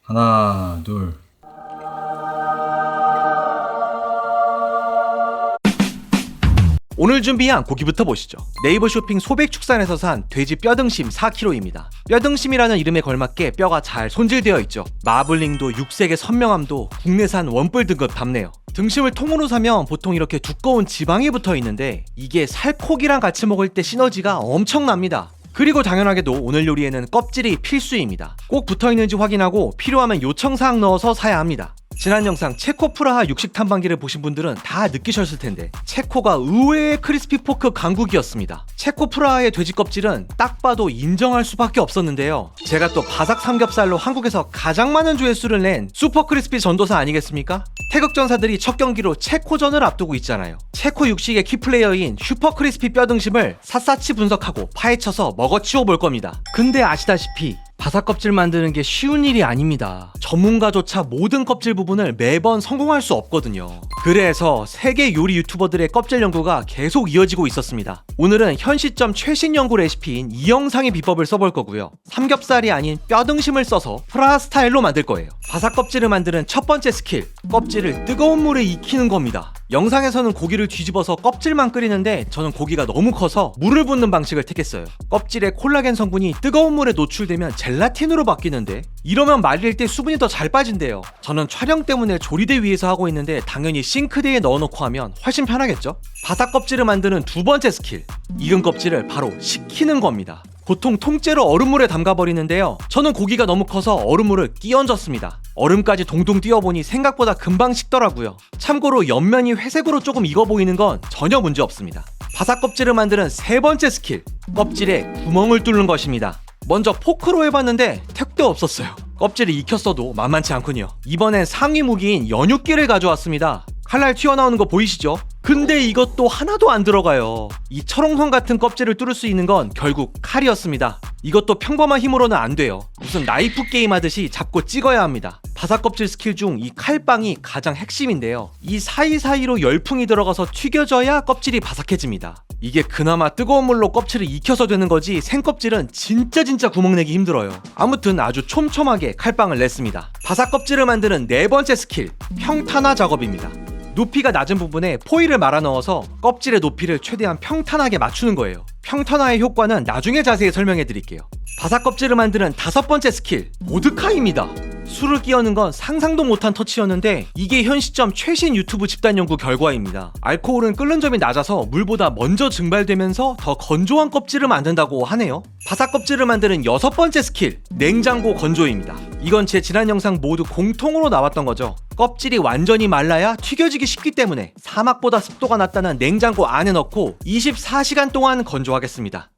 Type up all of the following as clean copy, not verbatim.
하나, 둘. 오늘 준비한 고기부터 보시죠. 네이버 쇼핑 소백축산에서 산 돼지 뼈등심 4kg입니다. 뼈등심이라는 이름에 걸맞게 뼈가 잘 손질되어 있죠. 마블링도 육색의 선명함도 국내산 원뿔 등급답네요. 등심을 통으로 사면 보통 이렇게 두꺼운 지방이 붙어 있는데 이게 살코기랑 같이 먹을 때 시너지가 엄청납니다. 그리고 당연하게도 오늘 요리에는 껍질이 필수입니다. 꼭 붙어있는지 확인하고 필요하면 요청사항 넣어서 사야 합니다. 지난 영상 체코 프라하 육식 탐방기를 보신 분들은 다 느끼셨을 텐데 체코가 의외의 크리스피 포크 강국이었습니다. 체코 프라하의 돼지 껍질은 딱 봐도 인정할 수밖에 없었는데요. 제가 또 바삭 삼겹살로 한국에서 가장 많은 조회수를 낸 슈퍼 크리스피 전도사 아니겠습니까? 태극전사들이 첫 경기로 체코전을 앞두고 있잖아요. 체코 육식의 키플레이어인 슈퍼 크리스피 뼈등심을 샅샅이 분석하고 파헤쳐서 먹어치워 볼 겁니다. 근데 아시다시피 바삭 껍질 만드는 게 쉬운 일이 아닙니다. 전문가조차 모든 껍질 부분을 매번 성공할 수 없거든요. 그래서 세계 요리 유튜버들의 껍질 연구가 계속 이어지고 있었습니다. 오늘은 현 시점 최신 연구 레시피인 이 영상의 비법을 써볼 거고요. 삼겹살이 아닌 뼈등심을 써서 프라하 스타일로 만들 거예요. 바삭 껍질을 만드는 첫 번째 스킬, 껍질을 뜨거운 물에 익히는 겁니다. 영상에서는 고기를 뒤집어서 껍질만 끓이는데 저는 고기가 너무 커서 물을 붓는 방식을 택했어요. 껍질의 콜라겐 성분이 뜨거운 물에 노출되면 젤라틴으로 바뀌는데 이러면 말릴 때 수분이 더 잘 빠진대요. 저는 촬영 때문에 조리대 위에서 하고 있는데 당연히 싱크대에 넣어놓고 하면 훨씬 편하겠죠? 바삭 껍질을 만드는 두 번째 스킬, 익은 껍질을 바로 식히는 겁니다. 보통 통째로 얼음물에 담가버리는데요. 저는 고기가 너무 커서 얼음물을 끼얹었습니다. 얼음까지 동동 띄워보니 생각보다 금방 식더라고요. 참고로 옆면이 회색으로 조금 익어 보이는 건 전혀 문제 없습니다. 바삭 껍질을 만드는 세 번째 스킬, 껍질에 구멍을 뚫는 것입니다. 먼저 포크로 해봤는데 택도 없었어요. 껍질이 익혔어도 만만치 않군요. 이번엔 상위 무기인 연육기를 가져왔습니다. 칼날 튀어나오는 거 보이시죠? 근데 이것도 하나도 안 들어가요. 이 철옹성 같은 껍질을 뚫을 수 있는 건 결국 칼이었습니다. 이것도 평범한 힘으로는 안 돼요. 무슨 나이프 게임 하듯이 잡고 찍어야 합니다. 바삭 껍질 스킬 중 이 칼빵이 가장 핵심인데요. 이 사이사이로 열풍이 들어가서 튀겨져야 껍질이 바삭해집니다. 이게 그나마 뜨거운 물로 껍질을 익혀서 되는 거지 생껍질은 진짜 구멍내기 힘들어요. 아무튼 아주 촘촘하게 칼빵을 냈습니다. 바삭 껍질을 만드는 네 번째 스킬, 평탄화 작업입니다. 높이가 낮은 부분에 포일을 말아 넣어서 껍질의 높이를 최대한 평탄하게 맞추는 거예요. 평탄화의 효과는 나중에 자세히 설명해 드릴게요. 바삭 껍질을 만드는 다섯 번째 스킬, 보드카입니다. 술을 끼얹는 건 상상도 못한 터치였는데 이게 현 시점 최신 유튜브 집단 연구 결과입니다. 알코올은 끓는 점이 낮아서 물보다 먼저 증발되면서 더 건조한 껍질을 만든다고 하네요. 바삭 껍질을 만드는 여섯 번째 스킬, 냉장고 건조입니다. 이건 제 지난 영상 모두 공통으로 나왔던 거죠. 껍질이 완전히 말라야 튀겨지기 쉽기 때문에 사막보다 습도가 낮다는 냉장고 안에 넣고 24시간 동안 건조하겠습니다.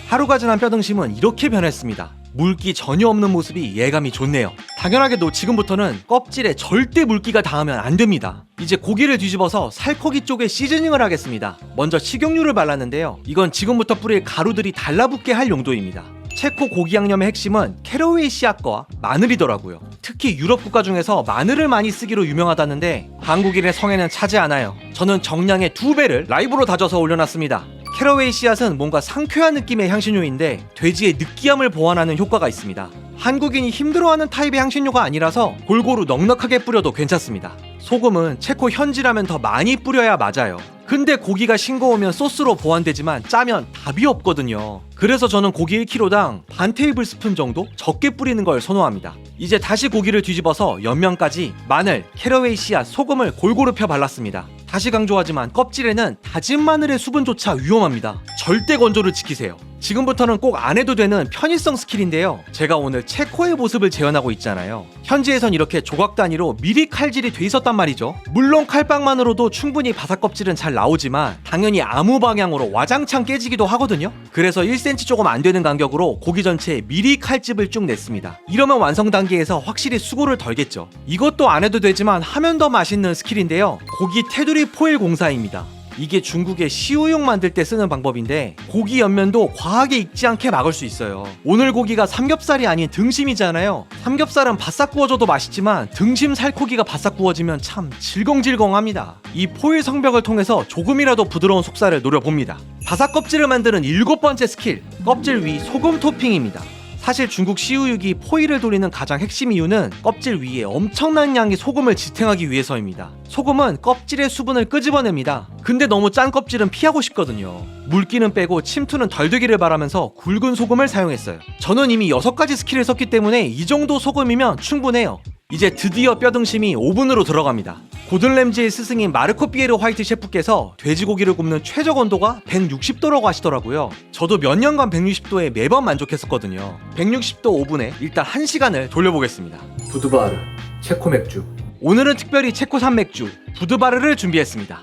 하루가 지난 뼈등심은 이렇게 변했습니다. 물기 전혀 없는 모습이 예감이 좋네요. 당연하게도 지금부터는 껍질에 절대 물기가 닿으면 안 됩니다. 이제 고기를 뒤집어서 살코기 쪽에 시즈닝을 하겠습니다. 먼저 식용유를 발랐는데요. 이건 지금부터 뿌릴 가루들이 달라붙게 할 용도입니다. 체코 고기 양념의 핵심은 캐러웨이 씨앗과 마늘이더라고요. 특히 유럽 국가 중에서 마늘을 많이 쓰기로 유명하다는데 한국인의 성에는 차지 않아요. 저는 정량의 2배를 라이브로 다져서 올려놨습니다. 캐러웨이 씨앗은 뭔가 상쾌한 느낌의 향신료인데 돼지의 느끼함을 보완하는 효과가 있습니다. 한국인이 힘들어하는 타입의 향신료가 아니라서 골고루 넉넉하게 뿌려도 괜찮습니다. 소금은 체코 현지라면 더 많이 뿌려야 맞아요. 근데 고기가 싱거우면 소스로 보완되지만 짜면 답이 없거든요. 그래서 저는 고기 1kg당 반 테이블 스푼 정도 적게 뿌리는 걸 선호합니다. 이제 다시 고기를 뒤집어서 옆면까지 마늘, 캐러웨이 씨앗, 소금을 골고루 펴 발랐습니다. 다시 강조하지만 껍질에는 다진 마늘의 수분조차 위험합니다. 절대 건조를 지키세요. 지금부터는 꼭 안 해도 되는 편의성 스킬인데요. 제가 오늘 체코의 모습을 재현하고 있잖아요. 현지에선 이렇게 조각 단위로 미리 칼질이 돼 있었단 말이죠. 물론 칼빵만으로도 충분히 바삭 껍질은 잘 나오지만 당연히 아무 방향으로 와장창 깨지기도 하거든요. 그래서 1cm 조금 안 되는 간격으로 고기 전체에 미리 칼집을 쭉 냈습니다. 이러면 완성 단계에서 확실히 수고를 덜겠죠. 이것도 안 해도 되지만 하면 더 맛있는 스킬인데요. 고기 테두리 포일 공사입니다. 이게 중국의 시우용 만들 때 쓰는 방법인데 고기 옆면도 과하게 익지 않게 막을 수 있어요. 오늘 고기가 삼겹살이 아닌 등심이잖아요. 삼겹살은 바싹 구워져도 맛있지만 등심 살코기가 바싹 구워지면 참 질겅질겅합니다. 이 포일 성벽을 통해서 조금이라도 부드러운 속살을 노려봅니다. 바삭 껍질을 만드는 7번째 스킬, 껍질 위 소금 토핑입니다. 사실 중국 시우육이 포일을 돌리는 가장 핵심 이유는 껍질 위에 엄청난 양의 소금을 지탱하기 위해서입니다. 소금은 껍질의 수분을 끄집어냅니다. 근데 너무 짠 껍질은 피하고 싶거든요. 물기는 빼고 침투는 덜 되기를 바라면서 굵은 소금을 사용했어요. 저는 이미 6가지 스킬을 썼기 때문에 이 정도 소금이면 충분해요. 이제 드디어 뼈등심이 오븐으로 들어갑니다. 고든 램지의 스승인 마르코 피에르 화이트 셰프께서 돼지고기를 굽는 최적 온도가 160도라고 하시더라고요. 저도 몇 년간 160도에 매번 만족했었거든요. 160도 오븐에 일단 1시간을 돌려보겠습니다. 부드바르, 체코 맥주. 오늘은 특별히 체코산 맥주, 부드바르를 준비했습니다.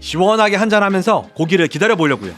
시원하게 한잔하면서 고기를 기다려보려고요.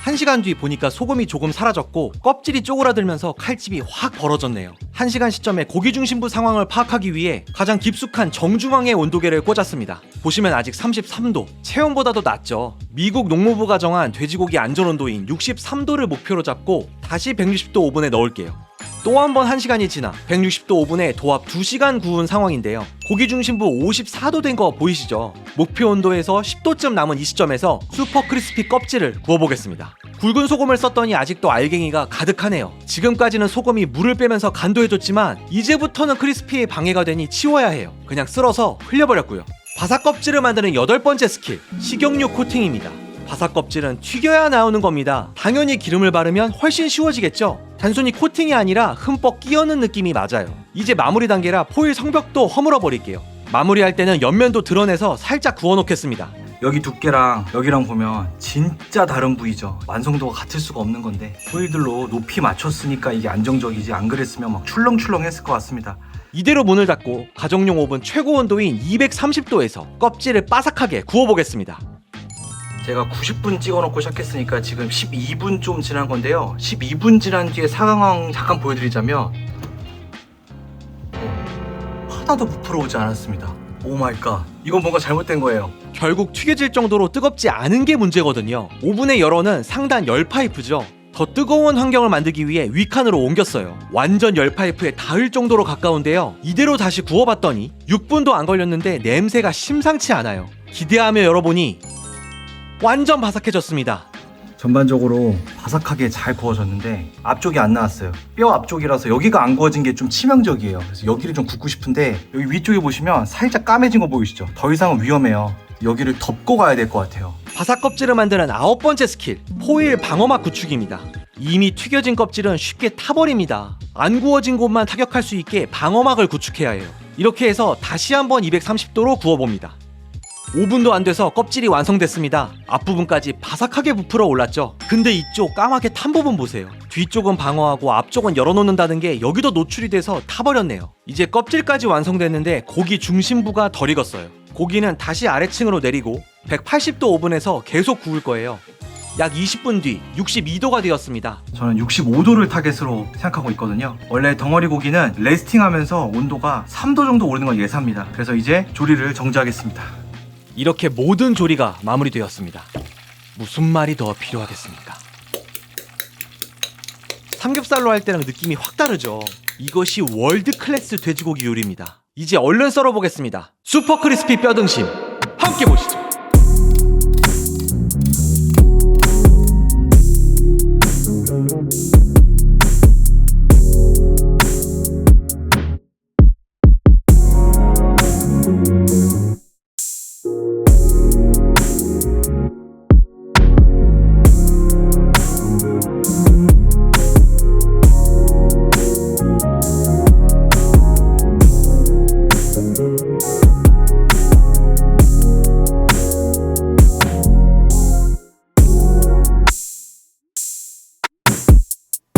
1시간 뒤 보니까 소금이 조금 사라졌고 껍질이 쪼그라들면서 칼집이 확 벌어졌네요. 1시간 시점에 고기 중심부 상황을 파악하기 위해 가장 깊숙한 정중앙의 온도계를 꽂았습니다. 보시면 아직 33도, 체온보다도 낮죠. 미국 농무부가 정한 돼지고기 안전온도인 63도를 목표로 잡고 다시 160도 오븐에 넣을게요. 또 한 번 1시간이 지나 160도 오븐에 도합 2시간 구운 상황인데요. 고기 중심부 54도 된 거 보이시죠? 목표 온도에서 10도쯤 남은 이 시점에서 슈퍼 크리스피 껍질을 구워보겠습니다. 굵은 소금을 썼더니 아직도 알갱이가 가득하네요. 지금까지는 소금이 물을 빼면서 간도해줬지만 이제부터는 크리스피에 방해가 되니 치워야 해요. 그냥 쓸어서 흘려버렸고요. 바삭 껍질을 만드는 8번째 스킬, 식용유 코팅입니다. 바삭 껍질은 튀겨야 나오는 겁니다. 당연히 기름을 바르면 훨씬 쉬워지겠죠? 단순히 코팅이 아니라 흠뻑 끼얹는 느낌이 맞아요. 이제 마무리 단계라 포일 성벽도 허물어 버릴게요. 마무리할 때는 옆면도 드러내서 살짝 구워 놓겠습니다. 여기 두께랑 여기랑 보면 진짜 다른 부위죠. 완성도가 같을 수가 없는 건데 포일들로 높이 맞췄으니까 이게 안정적이지, 안 그랬으면 막 출렁출렁 했을 것 같습니다. 이대로 문을 닫고 가정용 오븐 최고 온도인 230도에서 껍질을 바삭하게 구워보겠습니다. 제가 90분 찍어놓고 시작했으니까 지금 12분 좀 지난 건데요. 12분 지난 뒤에 상황 잠깐 보여드리자면 하나도 부풀어오지 않았습니다. 오 마이 갓, 이건 뭔가 잘못된 거예요. 결국 튀겨질 정도로 뜨겁지 않은 게 문제거든요. 오븐의 열원은 상단 열 파이프죠. 더 뜨거운 환경을 만들기 위해 위칸으로 옮겼어요. 완전 열 파이프에 닿을 정도로 가까운데요. 이대로 다시 구워봤더니 6분도 안 걸렸는데 냄새가 심상치 않아요. 기대하며 열어보니 완전 바삭해졌습니다. 전반적으로 바삭하게 잘 구워졌는데 앞쪽이 안 나왔어요. 뼈 앞쪽이라서 여기가 안 구워진 게 좀 치명적이에요. 그래서 여기를 좀 굽고 싶은데 여기 위쪽에 보시면 살짝 까매진 거 보이시죠? 더 이상은 위험해요. 여기를 덮고 가야 될 것 같아요. 바삭 껍질을 만드는 9번째 스킬, 포일 방어막 구축입니다. 이미 튀겨진 껍질은 쉽게 타버립니다. 안 구워진 곳만 타격할 수 있게 방어막을 구축해야 해요. 이렇게 해서 다시 한번 230도로 구워봅니다. 5분도 안 돼서 껍질이 완성됐습니다. 앞부분까지 바삭하게 부풀어 올랐죠. 근데 이쪽 까맣게 탄 부분 보세요. 뒤쪽은 방어하고 앞쪽은 열어놓는다는 게 여기도 노출이 돼서 타버렸네요. 이제 껍질까지 완성됐는데 고기 중심부가 덜 익었어요. 고기는 다시 아래층으로 내리고 180도 오븐에서 계속 구울 거예요. 약 20분 뒤 62도가 되었습니다. 저는 65도를 타겟으로 생각하고 있거든요. 원래 덩어리 고기는 레스팅하면서 온도가 3도 정도 오르는 걸 예사입니다. 그래서 이제 조리를 정지하겠습니다. 이렇게 모든 조리가 마무리되었습니다. 무슨 말이 더 필요하겠습니까? 삼겹살로 할 때랑 느낌이 확 다르죠. 이것이 월드 클래스 돼지고기 요리입니다. 이제 얼른 썰어보겠습니다. 슈퍼 크리스피 뼈등심 함께 보시죠.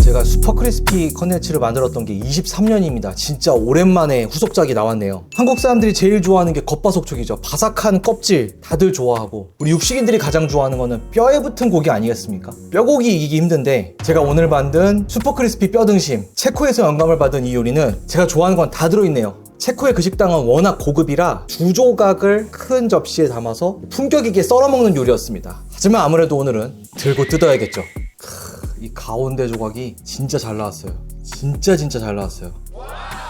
제가 슈퍼 크리스피 컨텐츠를 만들었던 게 23년입니다. 진짜 오랜만에 후속작이 나왔네요. 한국 사람들이 제일 좋아하는 게 겉바속촉이죠. 바삭한 껍질 다들 좋아하고, 우리 육식인들이 가장 좋아하는 거는 뼈에 붙은 고기 아니겠습니까? 뼈고기 이기기 힘든데 제가 오늘 만든 슈퍼 크리스피 뼈등심, 체코에서 영감을 받은 이 요리는 제가 좋아하는 건 다 들어있네요. 체코의 그 식당은 워낙 고급이라 두 조각을 큰 접시에 담아서 품격 있게 썰어먹는 요리였습니다. 하지만 아무래도 오늘은 들고 뜯어야겠죠. 이 가운데 조각이 진짜 잘 나왔어요. 진짜 잘 나왔어요.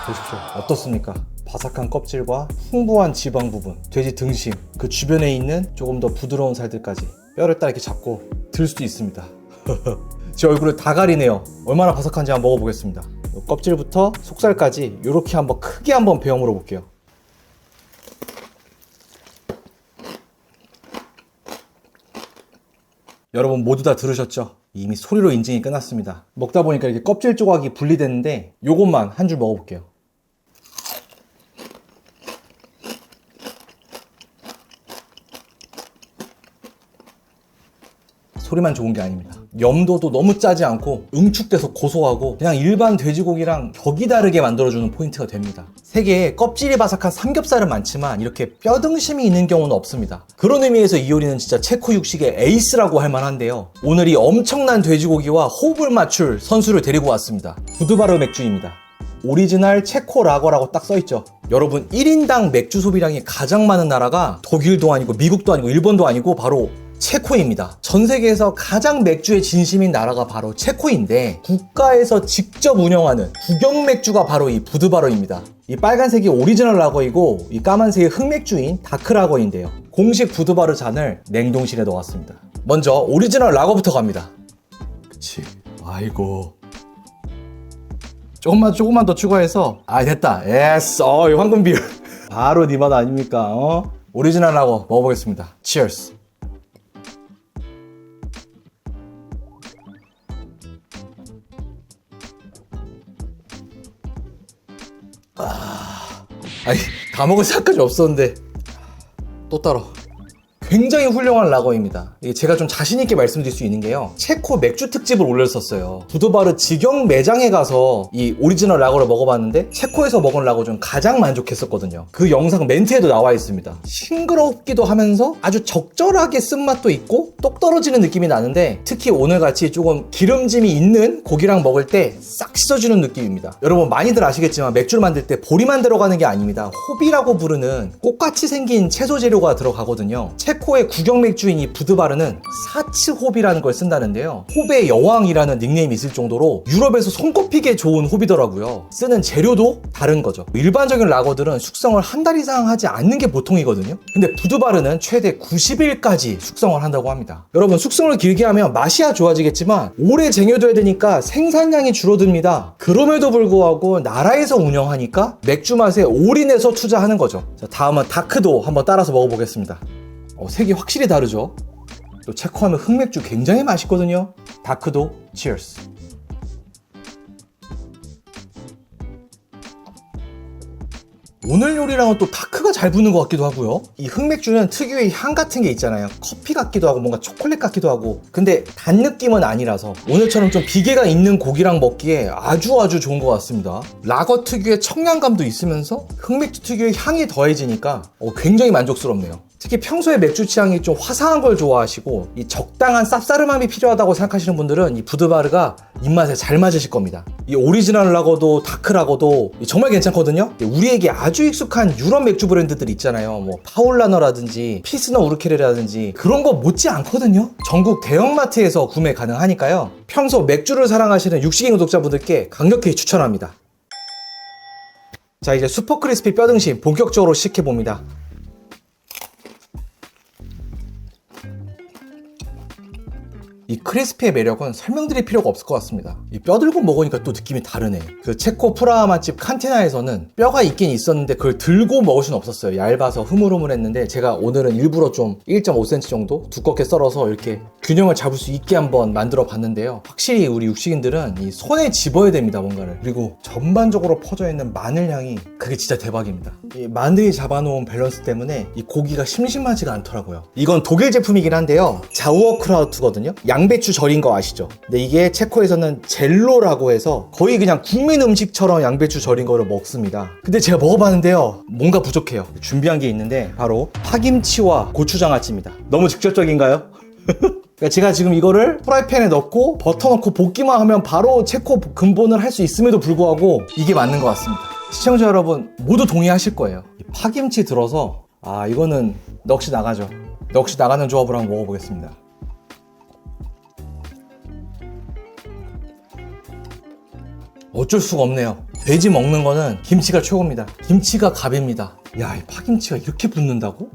보십시오. 어떻습니까? 바삭한 껍질과 풍부한 지방 부분, 돼지 등심, 그 주변에 있는 조금 더 부드러운 살들까지 뼈를 딱 이렇게 잡고 들 수도 있습니다. 제 얼굴을 다 가리네요. 얼마나 바삭한지 한번 먹어보겠습니다. 껍질부터 속살까지 이렇게 한번 크게 한번 베어 물어 볼게요. 여러분 모두 다 들으셨죠? 이미 소리로 인증이 끝났습니다. 먹다 보니까 이렇게 껍질 조각이 분리됐는데 요것만 한 줄 먹어볼게요. 소리만 좋은 게 아닙니다. 염도도 너무 짜지 않고 응축돼서 고소하고 그냥 일반 돼지고기랑 격이 다르게 만들어주는 포인트가 됩니다. 세계에 껍질이 바삭한 삼겹살은 많지만 이렇게 뼈등심이 있는 경우는 없습니다. 그런 의미에서 이 요리는 진짜 체코 육식의 에이스라고 할 만한데요. 오늘 이 엄청난 돼지고기와 호흡을 맞출 선수를 데리고 왔습니다. 부드바르 맥주입니다. 오리지널 체코 라거라고 딱 써있죠. 여러분 1인당 맥주 소비량이 가장 많은 나라가 독일도 아니고 미국도 아니고 일본도 아니고 바로 체코입니다. 전 세계에서 가장 맥주에 진심인 나라가 바로 체코인데 국가에서 직접 운영하는 국영 맥주가 바로 이 부드바러입니다. 이 빨간색이 오리지널 라거이고 이 까만색이 흑맥주인 다크 라거인데요. 공식 부드바르 잔을 냉동실에 넣었습니다. 먼저 오리지널 라거부터 갑니다. 그치. 아이고. 조금만 더 추가해서 됐다. 예스. 이 황금 비율. 바로 니 맛 아닙니까? 오리지널 라거 먹어보겠습니다. 치얼스. 다 먹을 생각까지 없었는데 또 따라. 굉장히 훌륭한 라거입니다. 제가 좀 자신있게 말씀드릴 수 있는 게요, 체코 맥주 특집을 올렸었어요. 부드바르 직영 매장에 가서 이 오리지널 라거를 먹어봤는데 체코에서 먹은 라거 중 가장 만족했었거든요. 그 영상 멘트에도 나와 있습니다. 싱그럽기도 하면서 아주 적절하게 쓴맛도 있고 똑 떨어지는 느낌이 나는데, 특히 오늘같이 조금 기름짐이 있는 고기랑 먹을 때 싹 씻어주는 느낌입니다. 여러분 많이들 아시겠지만 맥주를 만들 때 보리만 들어가는 게 아닙니다. 호비라고 부르는 꽃같이 생긴 채소 재료가 들어가거든요. 체코의 국영 맥주인 이 부드바르는 사츠 호비라는 걸 쓴다는데요, 호배의 여왕이라는 닉네임이 있을 정도로 유럽에서 손꼽히게 좋은 호비더라고요. 쓰는 재료도 다른 거죠. 일반적인 라거들은 숙성을 한 달 이상 하지 않는 게 보통이거든요. 근데 부드바르는 최대 90일까지 숙성을 한다고 합니다. 여러분 숙성을 길게 하면 맛이야 좋아지겠지만 오래 쟁여둬야 되니까 생산량이 줄어듭니다. 그럼에도 불구하고 나라에서 운영하니까 맥주 맛에 올인해서 투자하는 거죠. 자, 다음은 다크도 한번 따라서 먹어보겠습니다. 색이 확실히 다르죠. 또 체코하면 흑맥주 굉장히 맛있거든요. 다크도 치얼스. 오늘 요리랑은 또 다크가 잘 붙는 것 같기도 하고요. 이 흑맥주는 특유의 향 같은 게 있잖아요. 커피 같기도 하고 뭔가 초콜릿 같기도 하고, 근데 단 느낌은 아니라서 오늘처럼 좀 비계가 있는 고기랑 먹기에 아주 좋은 것 같습니다. 라거 특유의 청량감도 있으면서 흑맥주 특유의 향이 더해지니까 굉장히 만족스럽네요. 특히 평소에 맥주 취향이 좀 화사한 걸 좋아하시고 이 적당한 쌉싸름함이 필요하다고 생각하시는 분들은 이 부드바르가 입맛에 잘 맞으실 겁니다. 이 오리지널 라거도 다크 라거도 정말 괜찮거든요. 우리에게 아주 익숙한 유럽 맥주 브랜드들 있잖아요. 뭐 파울라너라든지 피스너 우르케레라든지 그런 거 못지 않거든요. 전국 대형마트에서 구매 가능하니까요. 평소 맥주를 사랑하시는 육식인 구독자분들께 강력히 추천합니다. 자, 이제 슈퍼 크리스피 뼈등심 본격적으로 시식해봅니다. 이 크리스피의 매력은 설명드릴 필요가 없을 것 같습니다. 이 뼈 들고 먹으니까 또 느낌이 다르네. 그 체코 프라하 맛집 칸티나에서는 뼈가 있긴 있었는데 그걸 들고 먹을 수는 없었어요. 얇아서 흐물흐물했는데 제가 오늘은 일부러 좀 1.5cm 정도 두껍게 썰어서 이렇게 균형을 잡을 수 있게 한번 만들어 봤는데요. 확실히 우리 육식인들은 이 손에 집어야 됩니다, 뭔가를. 그리고 전반적으로 퍼져 있는 마늘 향이 그게 진짜 대박입니다. 이 마늘이 잡아놓은 밸런스 때문에 이 고기가 심심하지가 않더라고요. 이건 독일 제품이긴 한데요, 자우어크라우트거든요. 양배추 절인 거 아시죠? 근데 이게 체코에서는 젤로라고 해서 거의 그냥 국민 음식처럼 양배추 절인 거를 먹습니다. 근데 제가 먹어봤는데요, 뭔가 부족해요. 준비한 게 있는데 바로 파김치와 고추장아찌입니다. 너무 직접적인가요? 그러니까 제가 지금 이거를 프라이팬에 넣고 버터 넣고 볶기만 하면 바로 체코 근본을 할 수 있음에도 불구하고 이게 맞는 것 같습니다. 시청자 여러분 모두 동의하실 거예요. 이 파김치 들어서 이거는 넋이 나가죠. 넋이 나가는 조합을 한번 먹어보겠습니다. 어쩔 수가 없네요. 돼지 먹는 거는 김치가 최고입니다. 김치가 갑입니다. 야, 이 파김치가 이렇게 붙는다고?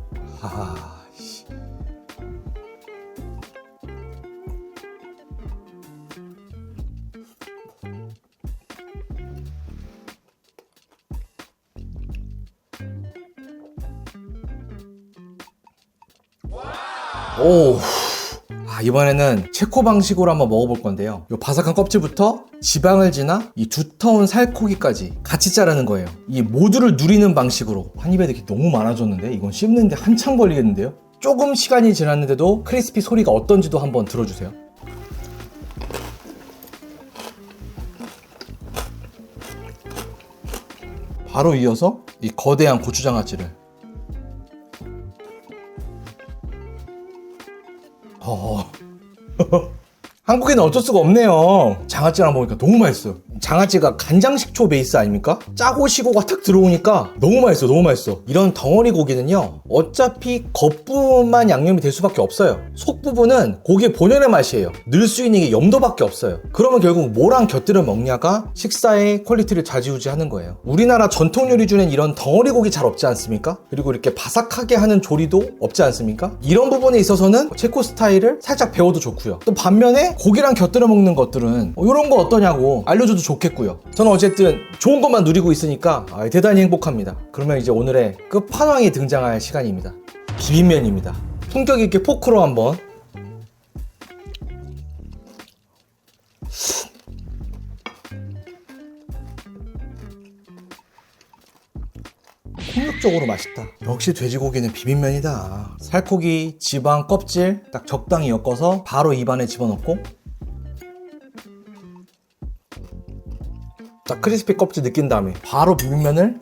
오. 이번에는 체코 방식으로 한번 먹어볼 건데요. 이 바삭한 껍질부터 지방을 지나 이 두터운 살코기까지 같이 자르는 거예요. 이 모두를 누리는 방식으로. 한 입에 이렇게 너무 많아졌는데 이건 씹는데 한참 걸리겠는데요? 조금 시간이 지났는데도 크리스피 소리가 어떤지도 한번 들어주세요. 바로 이어서 이 거대한 고추장아찌를. 한국에는 어쩔 수가 없네요. 장아찌랑 먹으니까 너무 맛있어요. 장아찌가 간장식초 베이스 아닙니까? 짜고 시고가 탁 들어오니까 너무 맛있어, 너무 맛있어. 이런 덩어리 고기는요, 어차피 겉부분만 양념이 될 수밖에 없어요. 속 부분은 고기의 본연의 맛이에요. 넣을 수 있는 게 염도밖에 없어요. 그러면 결국 뭐랑 곁들여 먹냐가 식사의 퀄리티를 좌지우지하는 거예요. 우리나라 전통 요리 중엔 이런 덩어리 고기 잘 없지 않습니까? 그리고 이렇게 바삭하게 하는 조리도 없지 않습니까? 이런 부분에 있어서는 체코 스타일을 살짝 배워도 좋고요. 또 반면에 고기랑 곁들여 먹는 것들은 이런 거 어떠냐고 알려줘도 좋겠고요. 저는 어쨌든 좋은 것만 누리고 있으니까 대단히 행복합니다. 그러면 이제 오늘의 끝판왕이 등장할 시간입니다. 비빔면입니다. 품격 있게 포크로 한번. 폭력적으로 맛있다. 역시 돼지고기는 비빔면이다. 살코기, 지방, 껍질 딱 적당히 엮어서 바로 입안에 집어넣고 딱 크리스피 껍질 느낀 다음에 바로 비빔면을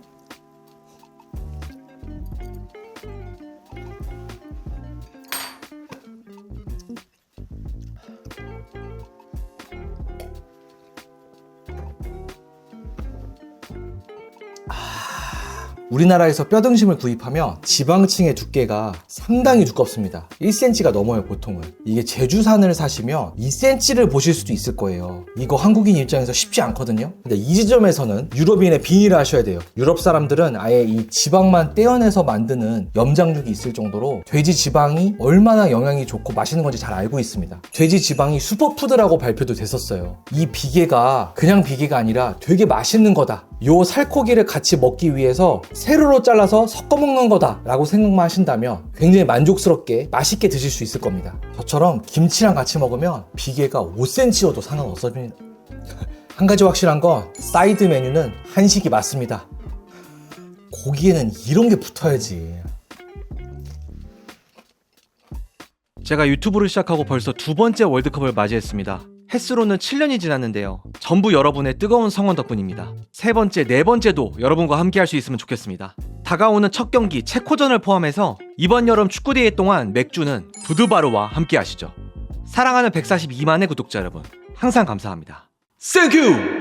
우리나라에서 뼈등심을 구입하면 지방층의 두께가 상당히 두껍습니다. 1cm가 넘어요, 보통은. 이게 제주산을 사시면 2cm를 보실 수도 있을 거예요. 이거 한국인 입장에서 쉽지 않거든요. 근데 이 지점에서는 유럽인의 빙의를 하셔야 돼요. 유럽 사람들은 아예 이 지방만 떼어내서 만드는 염장육이 있을 정도로 돼지 지방이 얼마나 영양이 좋고 맛있는 건지 잘 알고 있습니다. 돼지 지방이 슈퍼푸드라고 발표도 됐었어요. 이 비계가 그냥 비계가 아니라 되게 맛있는 거다. 요 살코기를 같이 먹기 위해서 세로로 잘라서 섞어 먹는 거다 라고 생각만 하신다면 굉장히 만족스럽게 맛있게 드실 수 있을 겁니다. 저처럼 김치랑 같이 먹으면 비계가 5cm여도 상관없습니다. 한 가지 확실한 건 사이드 메뉴는 한식이 맞습니다. 고기에는 이런 게 붙어야지. 제가 유튜브를 시작하고 벌써 두 번째 월드컵을 맞이했습니다. 횟수로는 7년이 지났는데요. 전부 여러분의 뜨거운 성원 덕분입니다. 세 번째, 네 번째도 여러분과 함께 할 수 있으면 좋겠습니다. 다가오는 첫 경기 체코전을 포함해서 이번 여름 축구대회 동안 맥주는 부드바르와 함께 하시죠. 사랑하는 142만의 구독자 여러분, 항상 감사합니다. Thank you!